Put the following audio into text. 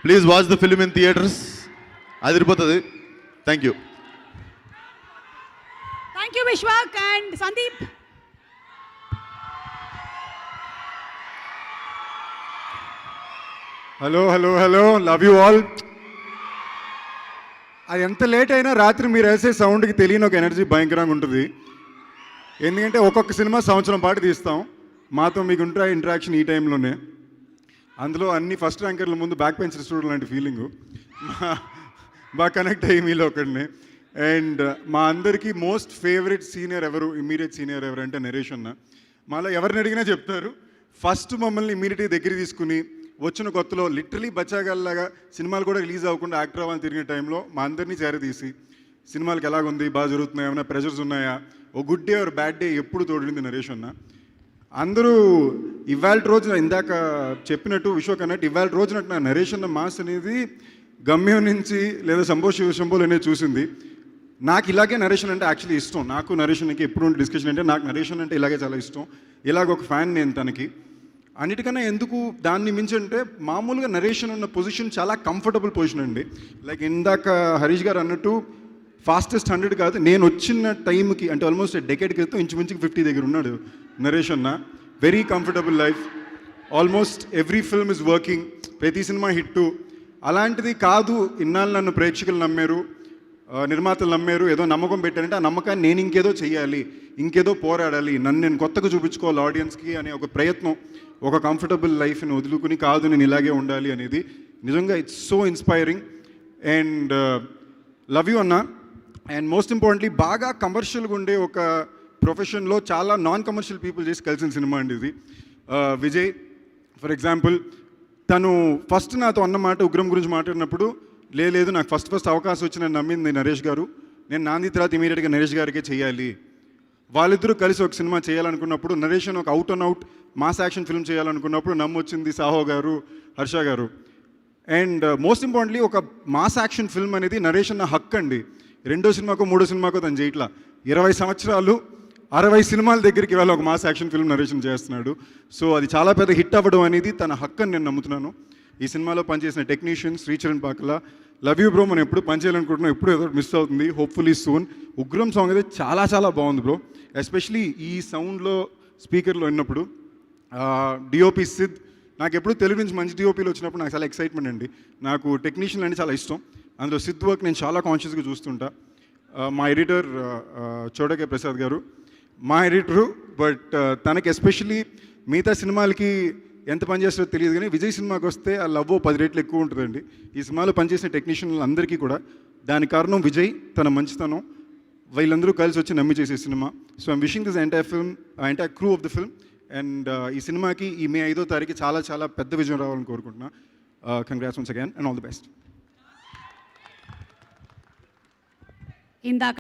Please watch the film in theatres. అదిరిపోతుంది. Thank you. Thank you, Vishwak and Sandeep. Hello hello hello, love you all. అది ఎంత late అయినా రాత్రి మీరు వేసే సౌండ్కి తెలియని ఒక ఎనర్జీ భయంకరంగా ఉంటుంది. ఎందుకంటే ఒక్కొక్క సినిమా సంవత్సరం పాటు తీస్తాం. మాతో మీకు ఉంటే ఇంటరాక్షన్ ఈ టైంలోనే. అందులో అన్ని ఫస్ట్ ర్యాంకర్ల ముందు బ్యాక్ బెంచ్ స్టూడెంట్ లాంటి ఫీలింగు బాగా కనెక్ట్ అయ్యి మీలో ఒకడిని. అండ్ మా అందరికీ మోస్ట్ ఫేవరెట్ సీనియర్ ఎవరు, ఇమీడియట్ సీనియర్ ఎవరు అంటే నరేష్ అన్న. మాలో ఎవరిని అడిగినా చెప్తారు. ఫస్ట్ మమ్మల్ని ఇమీడియట్గా దగ్గర తీసుకుని వచ్చిన కొత్తలో లిటరలీ బచ్చాగాల్లాగా సినిమాలు కూడా రిలీజ్ అవ్వకుండా యాక్టర్ అవ్వాలని తిరిగిన టైంలో మా అందరినీ చేరదీసి సినిమాలకి ఎలాగుంది, బాగా జరుగుతున్నాయి, ఏమైనా ప్రెషర్స్ ఉన్నాయా, ఓ good day or bad day ఎప్పుడు తోడింది నరేష్ అన్న. అందరూ ఇవాళ రోజున ఇందాక చెప్పినట్టు విశ్వక్ అన్నట్టు ఇవాళ రోజున నా నరేష్ అన్న మాస్ అనేది గమ్యం నుంచి లేదా శంభో శంభోలు అనేది చూసింది. నాకు ఇలాగే నరేషన్ అంటే యాక్చువల్లీ ఇష్టం. నాకు నరేషన్కి ఎప్పుడు డిస్కషన్ అంటే నాకు నరేషన్ అంటే ఇలాగే చాలా ఇష్టం. ఇలాగ ఒక ఫ్యాన్ నేను తనకి. అన్నిటికన్నా ఎందుకు దాన్ని మించి అంటే మామూలుగా నరేషన్ ఉన్న పొజిషన్ చాలా కంఫర్టబుల్ పొజిషన్ అండి. లైక్ ఇందాక హరీష్ గారు అన్నట్టు ఫాస్టెస్ట్ 100 కాదు, నేను వచ్చిన టైంకి అంటే ఆల్మోస్ట్ డెకేడ్ క్రితం ఇంచుమించుకి 50 దగ్గర ఉన్నాడు నరేష్ అన్న. Very comfortable life, almost every film is working, ప్రతి సినిమా హిట్టు. అలాంటిది కాదు, ఇన్నాళ్ళు నన్ను ప్రేక్షకులు నమ్మారు, నిర్మాతలు నమ్మారు, ఏదో నమ్మకం పెట్టారంటే ఆ నమ్మకాన్ని నేను ఇంకేదో చెయ్యాలి, ఇంకేదో పోరాడాలి, నన్ను నేను కొత్తగా చూపించుకోవాలి ఆడియన్స్కి అనే ఒక ప్రయత్నం, ఒక కంఫర్టబుల్ లైఫ్ని వదులుకుని కాదు నేను ఇలాగే ఉండాలి అనేది నిజంగా it's so inspiring. And love you అన్న. అండ్ మోస్ట్ ఇంపార్టెంట్లీ బాగా కమర్షియల్గా ఉండే ఒక ప్రొఫెషన్లో చాలా నాన్ కమర్షియల్ పీపుల్ చేసి కలిసిన సినిమా అండి ఇది. విజయ్ ఫర్ ఎగ్జాంపుల్, తను ఫస్ట్ నాతో అన్నమాట ఉగ్రం గురించి మాట్లాడినప్పుడు, లేదు నాకు ఫస్ట్ అవకాశం వచ్చి నేను నమ్మింది నరేష్ గారు, నేను నాంది తర్వాత ఇమీడియట్గా నరేష్ గారికే చేయాలి. వాళ్ళిద్దరూ కలిసి ఒక సినిమా చేయాలనుకున్నప్పుడు, నరేషన్ ఒక out and out mass action film చేయాలనుకున్నప్పుడు నమ్మొచ్చింది సాహో గారు, హర్ష గారు. అండ్ మోస్ట్ ఇంపార్టెంట్లీ ఒక మాస్ యాక్షన్ ఫిల్మ్ అనేది నరేషన్ హక్ అండి. రెండో సినిమాకో మూడో సినిమాకో తను చేయట్లా, 20 సంవత్సరాలు 60 సినిమాల దగ్గరికి వెళ్ళి ఒక మాస్ యాక్షన్ ఫిల్మ్ నరేషన్ చేస్తున్నాడు. సో అది చాలా పెద్ద హిట్ అవ్వడం అనేది తన హక్ అని నేను నమ్ముతున్నాను. ఈ సినిమాలో పనిచేసిన technician Sricharan Pakala, love you bro. మనం ఎప్పుడు పనిచేయాలనుకుంటున్నాం, ఎప్పుడు ఏదో మిస్ అవుతుంది, హోప్ఫుల్లీ సూన్. ఉగ్రం సాంగ్ అయితే చాలా చాలా బాగుంది బ్రో. ఎస్పెషలీ ఈ సౌండ్లో స్పీకర్లో విన్నప్పుడు. డిఓపి సిద్, నాకు ఎప్పుడు తెలుగు నుంచి మంచి డిఓపీలు వచ్చినప్పుడు నాకు చాలా ఎక్సైట్మెంట్ అండి. నాకు టెక్నీషియన్లు అంటే చాలా ఇష్టం. అందులో సిద్ వర్క్ నేను చాలా కాన్షియస్గా చూస్తుంటా. మా ఎడిటర్ చోడకే ప్రసాద్ గారు మా ఎడిటరు, బట్ తనకి ఎస్పెషలీ మిగతా సినిమాలకి ఎంత పనిచేస్తారో తెలియదు కానీ విజయ్ సినిమాకి వస్తే ఆ లవ్ 10 రెట్లు ఎక్కువ ఉంటుందండి. ఈ సినిమాలో పనిచేసిన టెక్నీషియన్లు అందరికీ కూడా దానికి కారణం విజయ్, తన మంచితనం, వీళ్ళందరూ కలిసి వచ్చి నమ్మి చేసే cinema. So I'm wishing this entire crew of the film. And ఈ సినిమాకి ఈ మే 5వ తారీఖు చాలా చాలా పెద్ద విజయం రావాలని కోరుకుంటున్నా. Congrats once again and all the best. ఇందాక